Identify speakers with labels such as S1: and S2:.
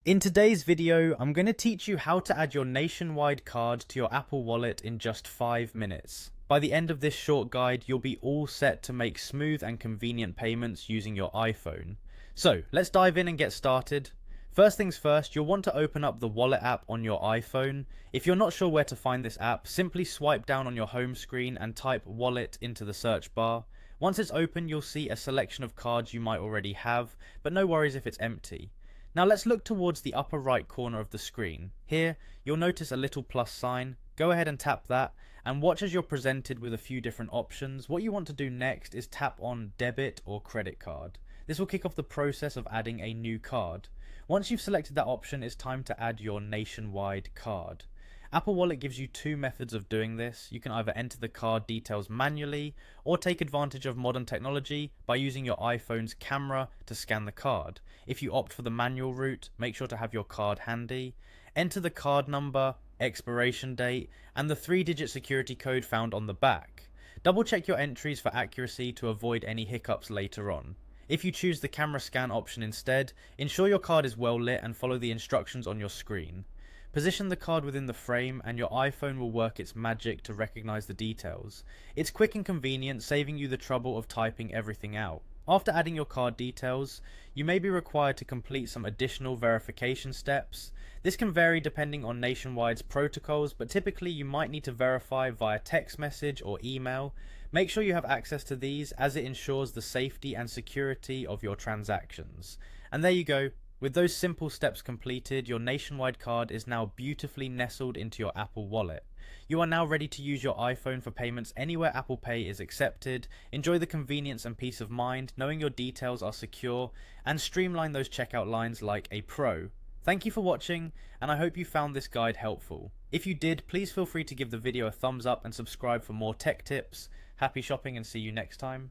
S1: In today's video, I'm going to teach you how to add your Nationwide card to your Apple Wallet in just 5 minutes. By the end of this short guide, you'll be all set to make smooth and convenient payments using your iPhone. So, let's dive in and get started. First things first, you'll want to open up the Wallet app on your iPhone. If you're not sure where to find this app, simply swipe down on your home screen and type Wallet into the search bar. Once it's open, you'll see a selection of cards you might already have, but no worries if it's empty. Now let's look towards the upper right corner of the screen. Here, you'll notice a little plus sign. Go ahead and tap that, and watch as you're presented with a few different options. What you want to do next is tap on debit or credit card. This will kick off the process of adding a new card. Once you've selected that option, it's time to add your Nationwide card. Apple Wallet gives you two methods of doing this. You can either enter the card details manually or take advantage of modern technology by using your iPhone's camera to scan the card. If you opt for the manual route, make sure to have your card handy. Enter the card number, expiration date, and the 3-digit security code found on the back. Double check your entries for accuracy to avoid any hiccups later on. If you choose the camera scan option instead, ensure your card is well lit and follow the instructions on your screen. Position the card within the frame and your iPhone will work its magic to recognize the details. It's quick and convenient, saving you the trouble of typing everything out. After adding your card details, you may be required to complete some additional verification steps. This can vary depending on Nationwide's protocols, but typically you might need to verify via text message or email. Make sure you have access to these, as it ensures the safety and security of your transactions. And there you go. With those simple steps completed, your Nationwide card is now beautifully nestled into your Apple Wallet. You are now ready to use your iPhone for payments anywhere Apple Pay is accepted. Enjoy the convenience and peace of mind knowing your details are secure, and streamline those checkout lines like a pro. Thank you for watching, and I hope you found this guide helpful. If you did, please feel free to give the video a thumbs up and subscribe for more tech tips. Happy shopping and see you next time.